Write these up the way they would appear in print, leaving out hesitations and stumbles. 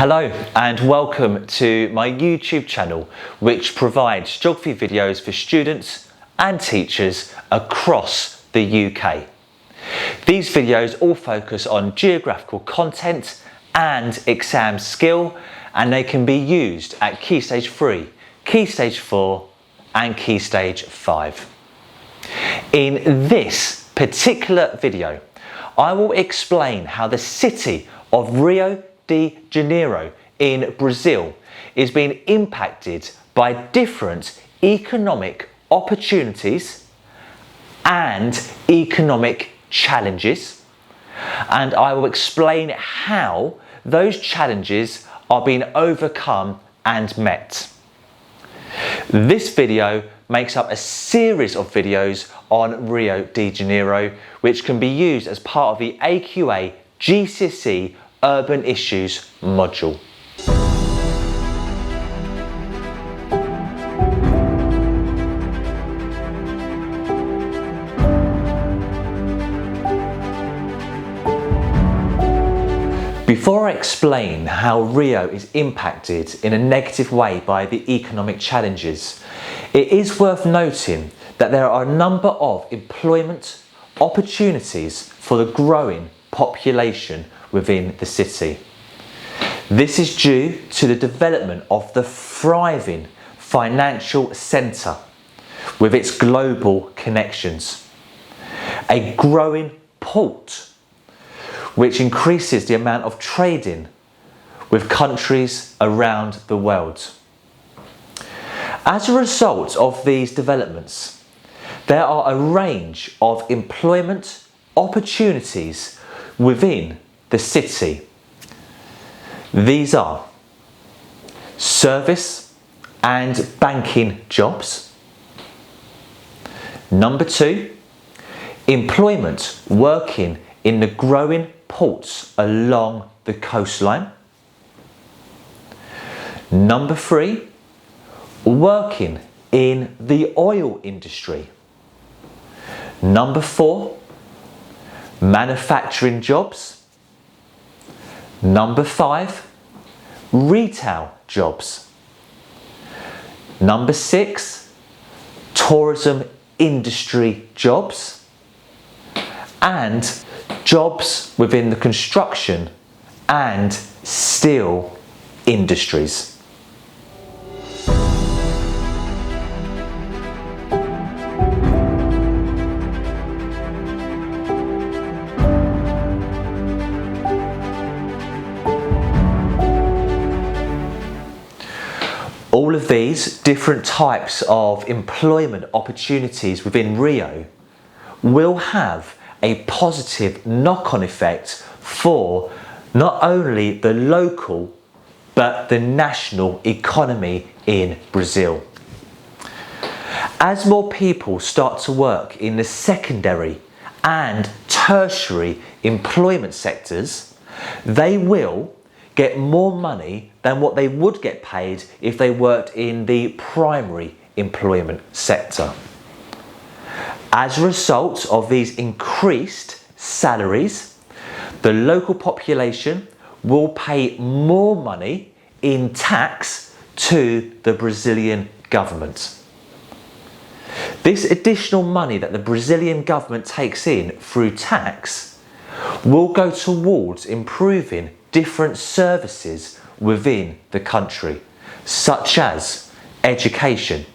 Hello and welcome to my YouTube channel, which provides geography videos for students and teachers across the UK. These videos all focus on geographical content and exam skill, and they can be used at Key Stage 3, Key Stage 4 and Key Stage 5. In this particular video, I will explain how the city of Rio de Janeiro in Brazil is being impacted by different economic opportunities and economic challenges, and I will explain how those challenges are being overcome and met. This video makes up a series of videos on Rio de Janeiro, which can be used as part of the AQA GCSE Urban Issues module. Before I explain how Rio is impacted in a negative way by the economic challenges, it is worth noting that there are a number of employment opportunities for the growing population within the city. This is due to the development of the thriving financial centre with its global connections, a growing port which increases the amount of trading with countries around the world. As a result of these developments, there are a range of employment opportunities within the city. These are service and banking jobs. Number 2, employment working in the growing ports along the coastline. Number 3, working in the oil industry. Number 4, manufacturing jobs. Number 5, retail jobs. Number 6, tourism industry jobs. And jobs within the construction and steel industries. All of these different types of employment opportunities within Rio will have a positive knock-on effect for not only the local but the national economy in Brazil. As more people start to work in the secondary and tertiary employment sectors, they will get more money than what they would get paid if they worked in the primary employment sector. As a result of these increased salaries, the local population will pay more money in tax to the Brazilian government. This additional money that the Brazilian government takes in through tax will go towards improving different services within the country, such as education,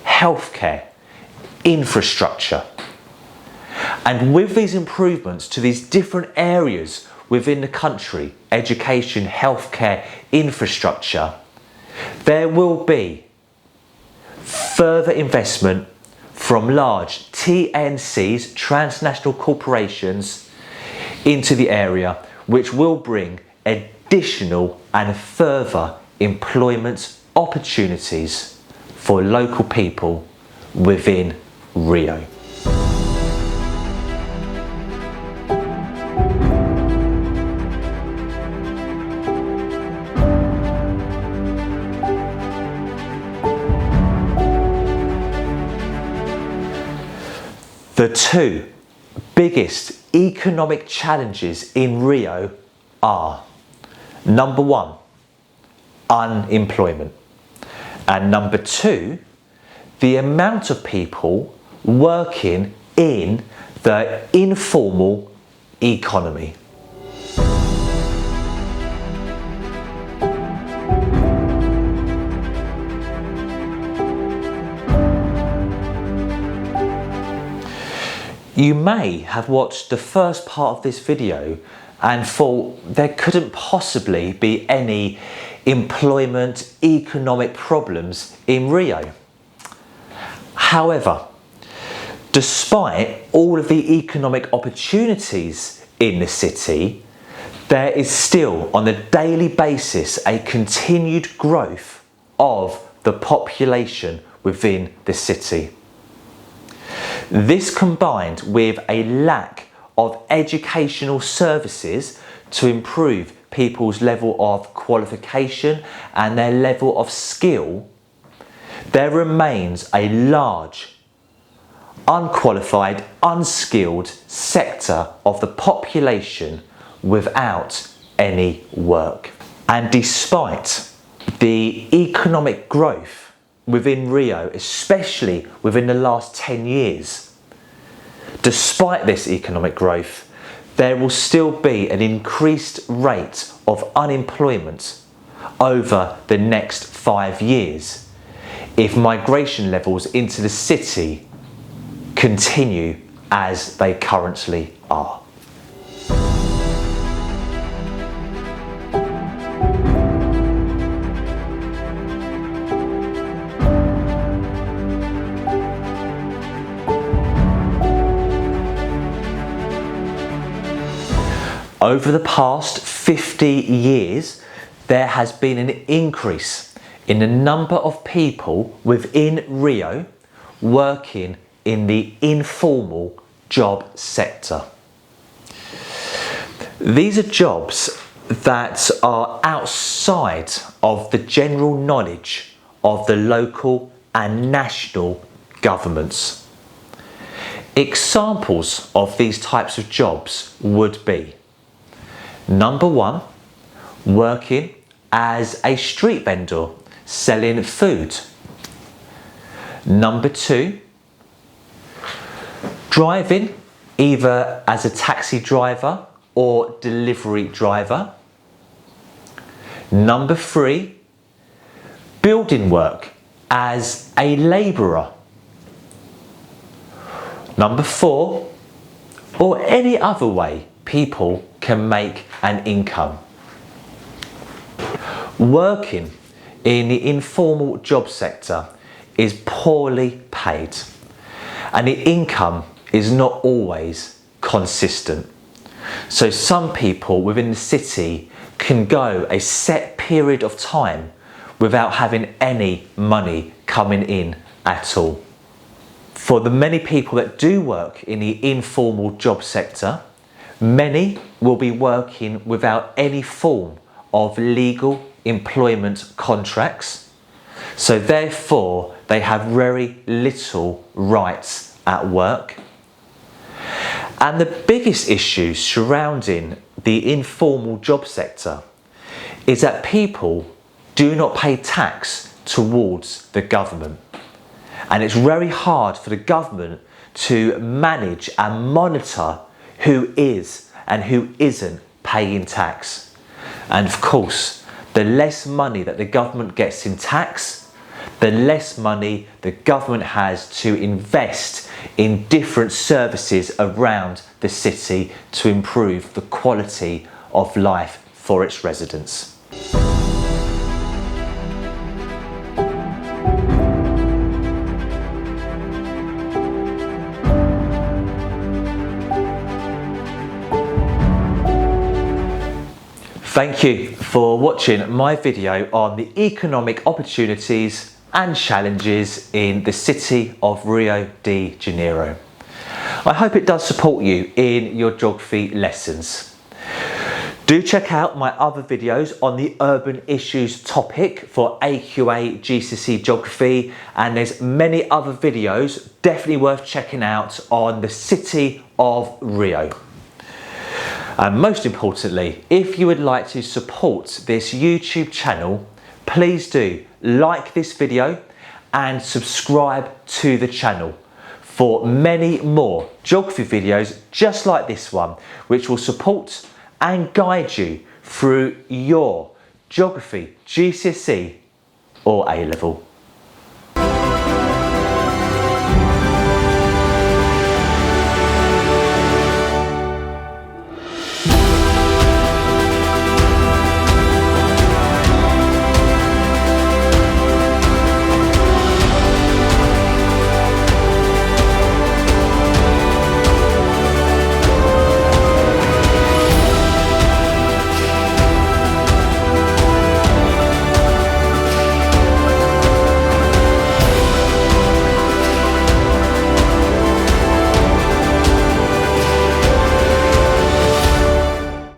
healthcare, infrastructure. And with these improvements to these different areas within the country, education, healthcare, infrastructure, there will be further investment from large TNCs, transnational corporations, into the area, which will bring additional and further employment opportunities for local people within Rio. The two biggest economic challenges in Rio are: number one, unemployment. And number 2, the amount of people working in the informal economy. You may have watched the first part of this video and thought there couldn't possibly be any employment, economic problems in Rio. However, despite all of the economic opportunities in the city, there is still on a daily basis a continued growth of the population within the city. This combined with a lack of educational services to improve people's level of qualification and their level of skill, there remains a large, unqualified, unskilled sector of the population without any work. And despite the economic growth within Rio, especially within the last 10 years, despite this economic growth, there will still be an increased rate of unemployment over the next 5 years if migration levels into the city continue as they currently are. Over the past 50 years, there has been an increase in the number of people within Rio working in the informal job sector. These are jobs that are outside of the general knowledge of the local and national governments. Examples of these types of jobs would be: number 1, working as a street vendor selling food. Number 2, driving either as a taxi driver or delivery driver. Number 3, building work as a labourer. Number 4, or any other way people can make an income. Working in the informal job sector is poorly paid, and the income is not always consistent. So some people within the city can go a set period of time without having any money coming in at all. For the many people that do work in the informal job sector, many will be working without any form of legal employment contracts, so therefore they have very little rights at work. And the biggest issue surrounding the informal job sector is that people do not pay tax towards the government, and it's very hard for the government to manage and monitor who is and who isn't paying tax. And of course, the less money that the government gets in tax, the less money the government has to invest in different services around the city to improve the quality of life for its residents. Thank you for watching my video on the economic opportunities and challenges in the city of Rio de Janeiro. I hope it does support you in your geography lessons. Do check out my other videos on the urban issues topic for AQA GCSE Geography, and there's many other videos definitely worth checking out on the city of Rio. And most importantly, if you would like to support this YouTube channel, please do like this video and subscribe to the channel for many more geography videos just like this one, which will support and guide you through your geography, GCSE or A-level.